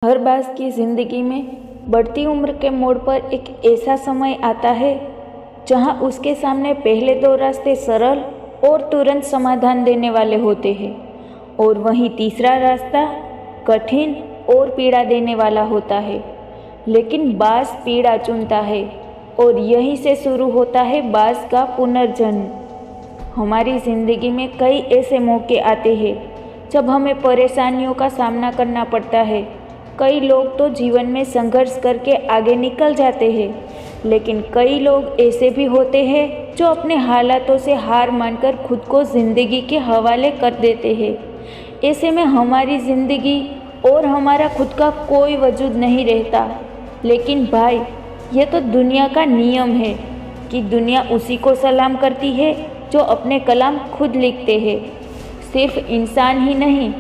हर बास की ज़िंदगी में बढ़ती उम्र के मोड़ पर एक ऐसा समय आता है जहां उसके सामने पहले दो रास्ते सरल और तुरंत समाधान देने वाले होते हैं और वहीं तीसरा रास्ता कठिन और पीड़ा देने वाला होता है। लेकिन बास पीड़ा चुनता है और यहीं से शुरू होता है बास का पुनर्जन्म। हमारी ज़िंदगी में कई ऐसे मौके आते हैं जब हमें परेशानियों का सामना करना पड़ता है। कई लोग तो जीवन में संघर्ष करके आगे निकल जाते हैं, लेकिन कई लोग ऐसे भी होते हैं जो अपने हालातों से हार मानकर खुद को ज़िंदगी के हवाले कर देते हैं। ऐसे में हमारी ज़िंदगी और हमारा खुद का कोई वजूद नहीं रहता। लेकिन भाई, ये तो दुनिया का नियम है कि दुनिया उसी को सलाम करती है जो अपने कलाम खुद लिखते हैं। सिर्फ इंसान ही नहीं,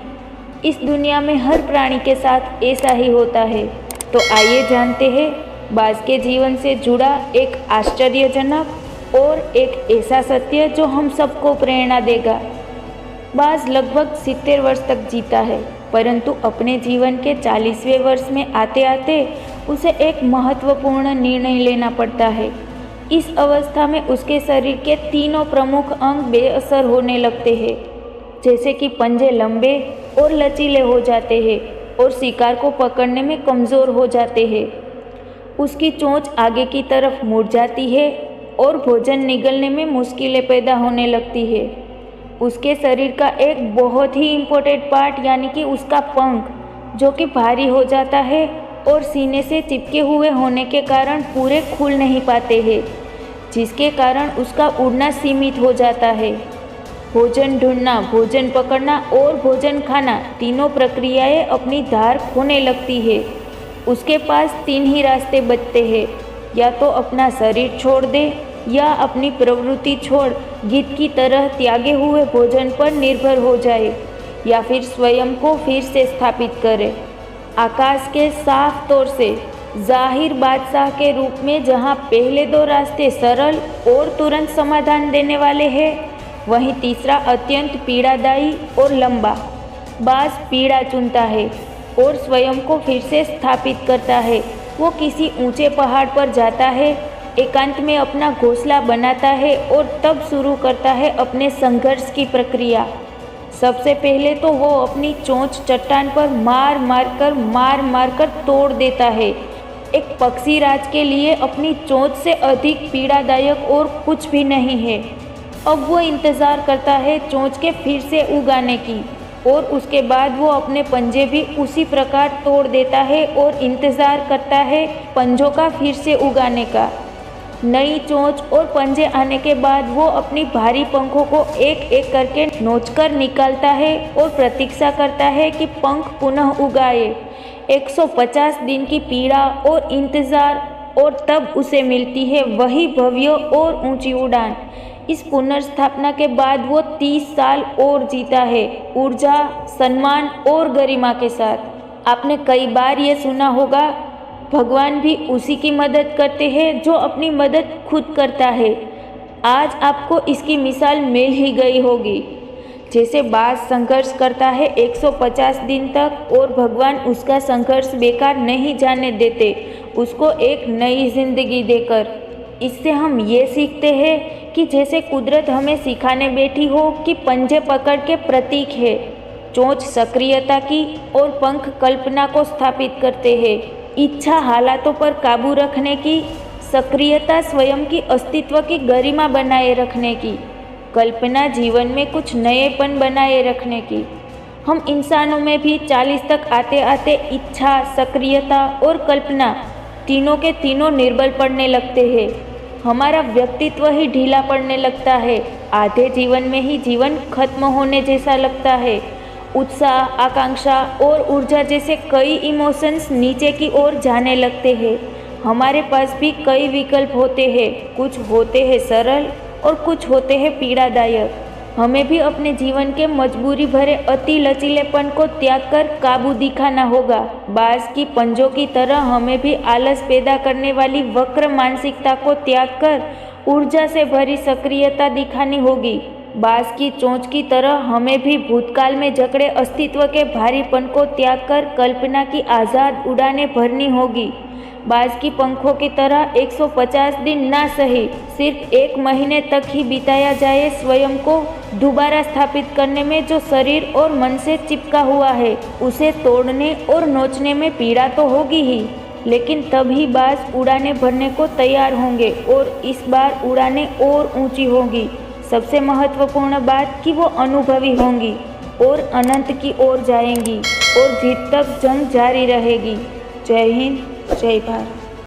इस दुनिया में हर प्राणी के साथ ऐसा ही होता है। तो आइए जानते हैं बास के जीवन से जुड़ा एक आश्चर्यजनक और एक ऐसा सत्य जो हम सबको प्रेरणा देगा। बास लगभग 70 वर्ष तक जीता है, परंतु अपने जीवन के 40वें वर्ष में आते आते उसे एक महत्वपूर्ण निर्णय लेना पड़ता है। इस अवस्था में उसके शरीर के तीनों प्रमुख अंग बेअसर होने लगते हैं, जैसे कि पंजे लंबे और लचीले हो जाते हैं और शिकार को पकड़ने में कमज़ोर हो जाते हैं। उसकी चोंच आगे की तरफ मुड़ जाती है और भोजन निगलने में मुश्किलें पैदा होने लगती है। उसके शरीर का एक बहुत ही इम्पोर्टेंट पार्ट यानी कि उसका पंख, जो कि भारी हो जाता है और सीने से चिपके हुए होने के कारण पूरे खुल नहीं पाते हैं, जिसके कारण उसका उड़ना सीमित हो जाता है। भोजन ढूंढना, भोजन पकड़ना और भोजन खाना, तीनों प्रक्रियाएं अपनी धार खोने लगती है। उसके पास 3 ही रास्ते बचते हैं, या तो अपना शरीर छोड़ दे, या अपनी प्रवृत्ति छोड़ गिद्ध की तरह त्यागे हुए भोजन पर निर्भर हो जाए, या फिर स्वयं को फिर से स्थापित करे। आकाश के साफ तौर से जाहिर बादशाह के रूप में जहाँ पहले 2 रास्ते सरल और तुरंत समाधान देने वाले हैं, वहीं तीसरा अत्यंत पीड़ादायी और लंबा। बास पीड़ा चुनता है और स्वयं को फिर से स्थापित करता है। वो किसी ऊंचे पहाड़ पर जाता है, एकांत में अपना घोंसला बनाता है और तब शुरू करता है अपने संघर्ष की प्रक्रिया। सबसे पहले तो वो अपनी चोंच चट्टान पर मार मार कर तोड़ देता है। एक पक्षी राज के लिए अपनी चोंच से अधिक पीड़ादायक और कुछ भी नहीं है। अब वो इंतज़ार करता है चोंच के फिर से उगाने की, और उसके बाद वो अपने पंजे भी उसी प्रकार तोड़ देता है और इंतज़ार करता है पंजों का फिर से उगाने का। नई चोंच और पंजे आने के बाद वो अपनी भारी पंखों को एक एक करके नोचकर निकालता है और प्रतीक्षा करता है कि पंख पुनः उगाए। 150 दिन की पीड़ा और इंतज़ार, और तब उसे मिलती है वही भव्य और ऊंची उड़ान। इस पुनर्स्थापना के बाद वो 30 साल और जीता है, ऊर्जा, सम्मान और गरिमा के साथ। आपने कई बार ये सुना होगा, भगवान भी उसी की मदद करते हैं जो अपनी मदद खुद करता है। आज आपको इसकी मिसाल मिल ही गई होगी। जैसे बास संघर्ष करता है 150 दिन तक, और भगवान उसका संघर्ष बेकार नहीं जाने देते, उसको एक नई जिंदगी देकर। इससे हम ये सीखते हैं कि जैसे कुदरत हमें सिखाने बैठी हो कि पंजे पकड़ के प्रतीक है, चोंच सक्रियता की और पंख कल्पना को स्थापित करते हैं। इच्छा हालातों पर काबू रखने की, सक्रियता स्वयं की अस्तित्व की गरिमा बनाए रखने की, कल्पना जीवन में कुछ नएपन बनाए रखने की। हम इंसानों में भी 40 तक आते आते इच्छा, सक्रियता और कल्पना तीनों के तीनों निर्बल पड़ने लगते हैं। हमारा व्यक्तित्व ही ढीला पड़ने लगता है। आधे जीवन में ही जीवन खत्म होने जैसा लगता है। उत्साह, आकांक्षा और ऊर्जा जैसे कई इमोशंस नीचे की ओर जाने लगते हैं। हमारे पास भी कई विकल्प होते हैं, कुछ होते हैं सरल और कुछ होते हैं पीड़ादायक। हमें भी अपने जीवन के मजबूरी भरे अति लचीलेपन को त्याग कर काबू दिखाना होगा। बास की पंजों की तरह हमें भी आलस पैदा करने वाली वक्र मानसिकता को त्याग कर ऊर्जा से भरी सक्रियता दिखानी होगी। बांस की चोंच की तरह हमें भी भूतकाल में जकड़े अस्तित्व के भारीपन को त्याग कर कल्पना की आज़ाद उड़ानें भरनी होगी। बाज की पंखों की तरह 150 दिन ना सही, सिर्फ 1 महीने तक ही बिताया जाए स्वयं को दोबारा स्थापित करने में। जो शरीर और मन से चिपका हुआ है उसे तोड़ने और नोचने में पीड़ा तो होगी ही, लेकिन तभी बाज उड़ानें भरने को तैयार होंगे और इस बार उड़ानें और ऊंची होंगी। सबसे महत्वपूर्ण बात कि वो अनुभवी होंगी और अनंत की ओर जाएंगी और जीत तक जंग जारी रहेगी। जय हिंद, जय भारत।